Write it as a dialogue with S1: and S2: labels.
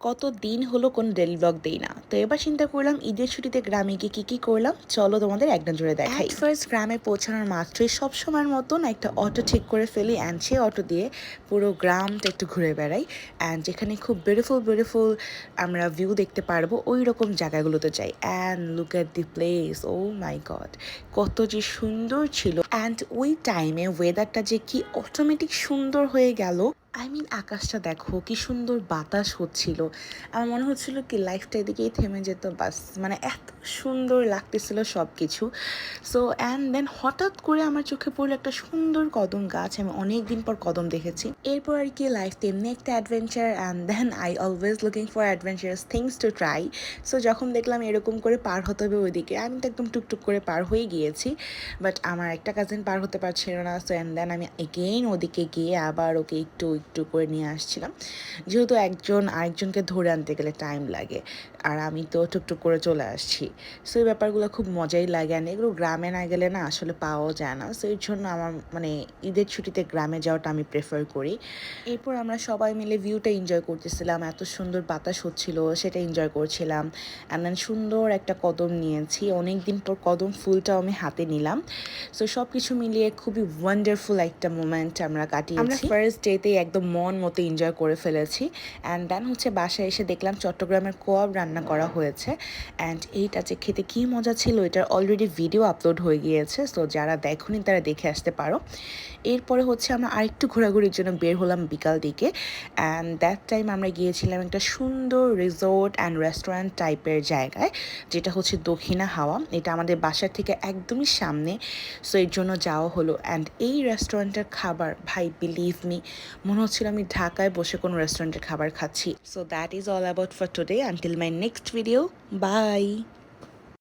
S1: কতদিন হলো কোনো ডেইলি ব্লগ দেই না, তো এবার চিন্তা করলাম ঈদের ছুটিতে গ্রামে গিয়ে কী করলাম চলো তোমাদের এক নজরে দেখাই। ফার্স্ট গ্রামে পৌঁছানোর মাত্রই সবসময়ের মতন একটা অটো ঠিক করে ফেলি অ্যান্ড সেই অটো দিয়ে পুরো গ্রামটা একটু ঘুরে বেড়াই অ্যান্ড যেখানে খুব বিউটিফুল আমরা ভিউ দেখতে পারবো ওই রকম জায়গাগুলোতে যাই। And look at the place, oh my god, কত যে সুন্দর ছিল। অ্যান্ড ওই টাইমে ওয়েদারটা যে কি অটোমেটিক সুন্দর হয়ে গেল। আকাশটা দেখো কি সুন্দর বাতাস হচ্ছিল, আমার মনে হচ্ছিল কি লাইফটা এদিকেই থেমে যেত বাস, মানে এত সুন্দর লাগতেছিল সব কিছু। সো অ্যান্ড দেন হঠাৎ করে আমার চোখে পড়লো একটা সুন্দর কদম গাছ, আমি অনেক দিন পর কদম দেখেছি। এরপর আর কি লাইফ তেমনি একটা adventure, and then I always looking for adventurous things to try. So যখন দেখলাম এরকম করে পার হতে হবে ওইদিকে, আমি তো একদম টুকটুক করে পার হয়ে গিয়েছি, বাট আমার একটা কাজিন পার হতে পারছিল না। সো অ্যান্ড দেন আমি এগেইন ওদিকে গিয়ে আবার ওকে একটু করে নিয়ে আসছিলাম, যেহেতু একজন আরেকজনকে ধরে আনতে গেলে টাইম লাগে, আর আমি তো টুকটুক করে চলে আসছি। সো এই ব্যাপারগুলো খুব মজাই লাগে, আর এগুলো গ্রামে না গেলে না আসলে পাওয়াও যায় না। সো এর জন্য আমার মানে ঈদের ছুটিতে গ্রামে যাওয়াটা আমি প্রেফার করি। এরপর আমরা সবাই মিলে ভিউটা এনজয় করতেছিলাম, এত সুন্দর বাতাস হচ্ছিল সেটা এনজয় করছিলাম। অ্যান্ড দেন সুন্দর একটা কদম নিয়েছি, অনেক দিন পর কদম ফুলটাও আমি হাতে নিলাম। সো সব কিছু মিলিয়ে খুবই ওয়ান্ডারফুল একটা মোমেন্ট আমরা কাটিয়েছি। আমরা ফার্স্ট ডেতেই একদম মন মতো এনজয় করে ফেলেছি। অ্যান্ড দেন হচ্ছে বাসায় এসে দেখলাম চট্টগ্রামের কোয়াব রান্না করা হয়েছে, অ্যান্ড এইটা যে খেতে কী মজা ছিল এটার অলরেডি ভিডিও আপলোড হয়ে গিয়েছে, সো যারা দেখোনি তারা দেখে আসতে পারো। এরপরে হচ্ছে আমরা আরেকটু ঘোরাঘুরির জন্য বের হলাম বিকাল দিকে, অ্যান্ড দ্যাট টাইম আমরা গিয়েছিলাম একটা সুন্দর রিসোর্ট অ্যান্ড রেস্টুরেন্ট টাইপের জায়গায়, যেটা হচ্ছে দক্ষিণা হাওয়া। এটা আমাদের বাসার থেকে একদমই সামনে, সো এর জন্য যাওয়া হলো। অ্যান্ড এই রেস্টুরেন্টের খাবার ভাই বিলিভ মি, মনে হচ্ছিল আমি ঢাকায় বসে কোনো রেস্টুরেন্টের খাবার খাচ্ছি। So that is all about for today, until my next video, by.